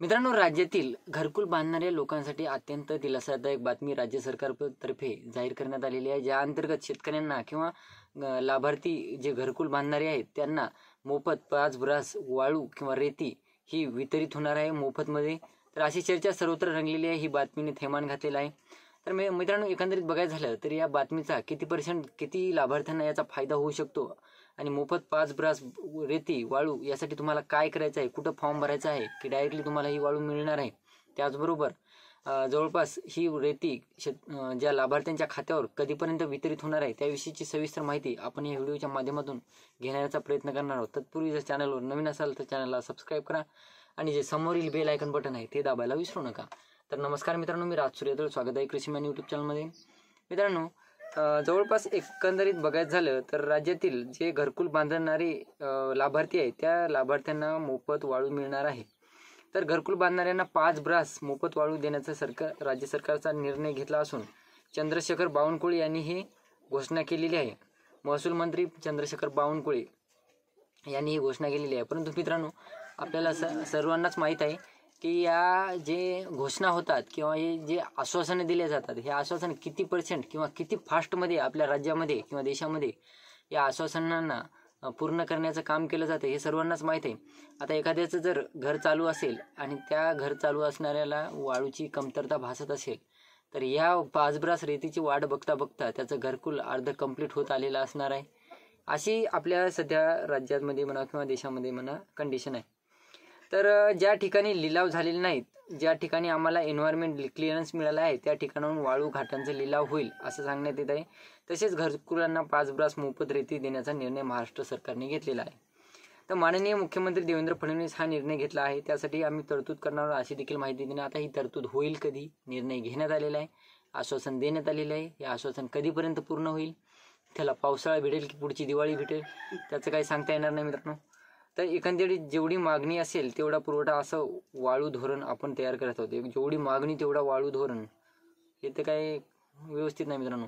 मित्रांनो, राज्यातील घरकुल बांधणाऱ्या लोकांसाठी अत्यंत दिलासादायक बातमी राज्य सरकारतर्फे जाहीर करण्यात आलेली आहे, ज्या अंतर्गत शेतकऱ्यांना किंवा लाभार्थी जे घरकुल बांधणारे आहेत त्यांना मोफत 5 ब्रास वाळू किंवा रेती ही वितरित होणार आहे मोफतमध्ये। तर अशी चर्चा सर्वत्र रंगलेली आहे। ही बातमीने थैमान घातलेला आहे। तर मित्रांनो, एकंदरीत बघायचं झालं तर या बातमीचा किती लाभार्थ्यांना याचा फायदा होऊ शकतो आणि मोफत 5 ब्रास रेती वाळू यासाठी तुम्हाला काय करायचं आहे, कुठं फॉर्म भरायचा आहे की डायरेक्टली तुम्हाला ही वाळू मिळणार आहे। त्याचबरोबर जवळपास ही रेती ज्या लाभार्थ्यांच्या खात्यावर कधीपर्यंत वितरित होणार आहे त्याविषयीची सविस्तर माहिती आपण या व्हिडिओच्या माध्यमातून घेण्याचा प्रयत्न करणार आहोत। तत्पूर्वी जर चॅनलवर नवीन असाल तर चॅनलला सबस्क्राईब करा आणि जे समोरील बेल आयकॉन बटन आहे ते दाबायला विसरू नका। तर नमस्कार मित्रांनो, मी राज सूर्यदळ, स्वागत आहे कृषीमॅन यूट्यूब चॅनलमध्ये। मित्रांनो, जवळपास एकंदरीत बघायचं झालं तर राज्यातील जे घरकुल बांधणारे लाभार्थी आहेत त्या लाभार्थ्यांना मोफत वाळू मिळणार आहे। तर घरकुल बांधणाऱ्यांना 5 ब्रास मोफत वाळू देण्याचा राज्य सरकारचा निर्णय घेतला असून चंद्रशेखर बावनकुळे यांनी ही घोषणा केलेली आहे। महसूल मंत्री चंद्रशेखर बावनकुळे यांनी ही घोषणा केलेली आहे। परंतु मित्रांनो, आपल्याला सर्वांनाच माहीत आहे की या जे घोषणा होतात किंवा हे जे आश्वासने दिले जातात, हे आश्वासन किती % किंवा किती फास्टमध्ये आपल्या राज्यामध्ये किंवा देशामध्ये या आश्वासनांना पूर्ण करण्याचं काम केलं जातं हे सर्वांनाच माहीत आहे। आता एखाद्याचं जर घर चालू असेल आणि त्या घर चालू असणाऱ्याला वाळूची कमतरता भासत असेल तर या 5 ब्रास रेतीची वाट बघता बघता त्याचं घरकुल अर्ध कंप्लीट होत आलेलं असणार आहे। अशी आपल्या सध्या राज्यामध्ये म्हणा किंवा देशामध्ये म्हणा कंडिशन आहे। तर ज्या ठिकाणी लिलाव झालेले नाहीत, ज्या ठिकाणी आम्हाला एन्व्हायरमेंट क्लिअरन्स मिळाला आहे त्या ठिकाणाहून वाळू घाटांचा लिलाव होईल असं सांगण्यात येत आहे। तसेच घरकुलांना 5 ब्रास मोफत रेती देण्याचा निर्णय महाराष्ट्र सरकारने घेतलेला आहे। तर माननीय मुख्यमंत्री देवेंद्र फडणवीस हा निर्णय घेतला आहे, त्यासाठी आम्ही तरतूद करणार अशी देखील माहिती दिली। आता ही तरतूद होईल कधी, निर्णय घेण्यात आलेला आहे, आश्वासन देण्यात आलेलं आहे। हे आश्वासन कधीपर्यंत पूर्ण होईल, त्याला पावसाळा भेटेल की पुढची दिवाळी भेटेल त्याचं काही सांगता येणार नाही मित्रांनो। तर एकंदरीत जेवढी मागणी असेल तेवढा पुरवठा असं वाळू धोरण आपण तयार करत आहोत। जेवढी मागणी तेवढा वाळू धोरण हे तर काही व्यवस्थित नाही मित्रांनो।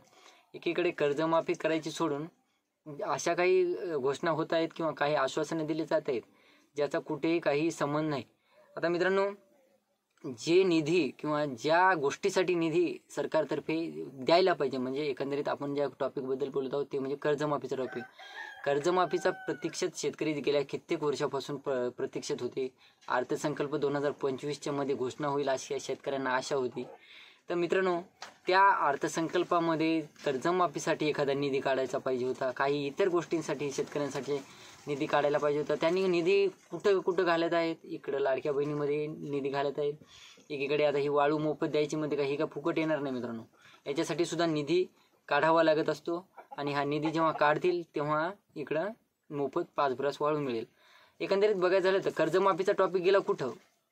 एकीकडे कर्जमाफी करायची सोडून अशा काही घोषणा होत आहेत किंवा काही आश्वासने दिली जात आहेत ज्याचा कुठेही काही संबंध नाही। आता मित्रांनो, जे निधी किंवा ज्या गोष्टीसाठी निधी सरकारतर्फे द्यायला पाहिजे, म्हणजे एकंदरीत आपण ज्या टॉपिकबद्दल बोलत आहोत ते म्हणजे कर्जमाफीचा टॉपिक। कर्जमाफीचा प्रतीक्षेत शेतकरी गेल्या कित्येक वर्षापासून प्रतीक्षेत होते। अर्थसंकल्प 2025च्या मध्ये घोषणा होईल अशी शेतकऱ्यांना आशा होती। तर मित्रांनो, त्या अर्थसंकल्पामध्ये कर्जमाफीसाठी एखादा निधी काढायचा पाहिजे होता, काही इतर गोष्टींसाठी शेतकऱ्यांसाठी निधी काढायला पाहिजे होता। त्यांनी निधी कुठं घालत आहेत, इकडं लाडक्या बहिणीमध्ये निधी घालत आहेत, एकीकडे आता ही वाळू मोफत द्यायची मध्ये काही का फुकट येणार नाही मित्रांनो। याच्यासाठी सुद्धा निधी काढावा लागत असतो आणि हा निधी जेव्हा काढतील तेव्हा इकडं मोफत 5 ब्रास वाळू मिळेल। एकंदरीत बघायचं झालं तर कर्जमाफीचा टॉपिक गेला कुठं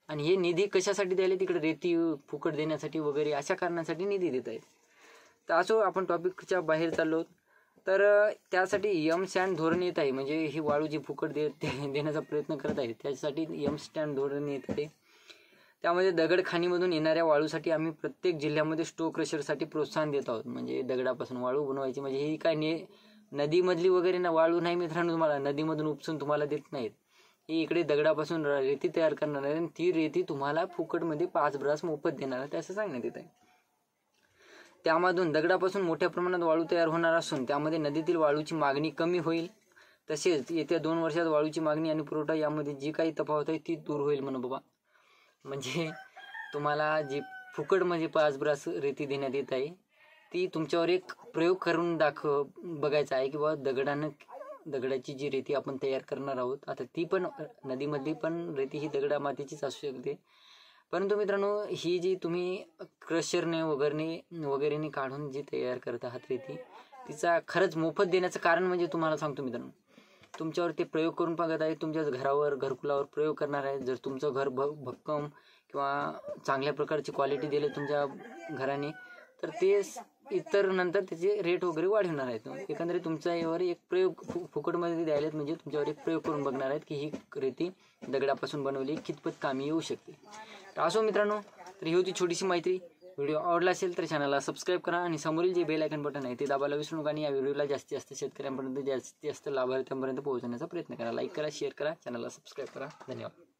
आणि हे निधी कशासाठी द्यायला, तिकडे रेती फुकट देण्यासाठी वगैरे अशा कारणासाठी निधी देत आहेत। तर असो, आपण टॉपिकच्या बाहेर चाललो तर त्यासाठी यम स्टँड धोरण येत आहे, म्हणजे ही वाळू जी फुकट देण्याचा प्रयत्न करत आहे त्यासाठी यम स्टँड धोरण येत आहे। त्यामध्ये दगडखाणीमधून येणाऱ्या वाळूसाठी आम्ही प्रत्येक जिल्ह्यामध्ये स्टो क्रशरसाठी प्रोत्साहन देत आहोत। म्हणजे दगडापासून वाळू बनवायची, म्हणजे ही काय नदीमधली वगैरे ना वाळू नाही मित्रांनो, तुम्हाला नदीमधून उपसून तुम्हाला देत नाहीत। ही इकडे दगडापासून रेती तयार करणार आहे आणि ती रेती तुम्हाला फुकटमध्ये 5 ब्रास मोफत देणार आहे असं सांगण्यात येत आहे। त्यामधून दगडापासून मोठ्या प्रमाणात वाळू तयार होणार असून त्यामध्ये नदीतील वाळूची मागणी कमी होईल। तसेच येत्या 2 वर्षात वाळूची मागणी आणि पुरवठा यामध्ये जी काही तफावत आहे ती दूर होईल म्हणा बाबा। म्हणजे तुम्हाला जी फुकटमध्ये 5 ब्रास रेती देण्यात येत आहे ती तुमच्यावर एक प्रयोग करून बघायचा आहे की बाबा दगडाची जी रेती आपण तयार करणार आहोत, आता ती पण नदीमधली पण रेती ही दगडा मातीचीच असू शकते। परंतु मित्रांनो, ही जी तुम्ही क्रशरने वगैरेने काढून जी तयार करत आहात रेती, तिचा खरंच मोफत देण्याचं कारण म्हणजे तुम्हाला सांगतो मित्रांनो, तुमच्यावर ते प्रयोग करून बघत आहे, तुमच्या घरकुलावर प्रयोग करणार आहे। जर तुमचं घर भक्कम किंवा चांगल्या प्रकारची क्वालिटी दिली तुमच्या घराने तर ते इतर नंतर त्याचे रेट वगैरे वाढवणार आहेत। एकंदरीत तुमचा यावर एक प्रयोग फुकटमध्ये द्यायला म्हणजे तुमच्यावर एक प्रयोग करून बघणार आहेत की ही रेती दगडापासून बनवली कितपत कामी येऊ शकते। तर असो मित्रांनो, तर ही होती छोटीशी माहिती। व्हिडिओ आवडला असेल तर चॅनलला सबस्क्राईब करा आणि समोरील जे बेल आयकॉन बटन आहे ते दाबायला विसरू नका आणि या व्हिडिओला जास्तीत जास्त शेतकऱ्यांपर्यंत जास्तीत जास्त लाभार्थ्यांपर्यंत पोहोचवण्याचा प्रयत्न करा। लाईक करा, शेअर करा, चॅनलला सबस्क्राईब करा। धन्यवाद।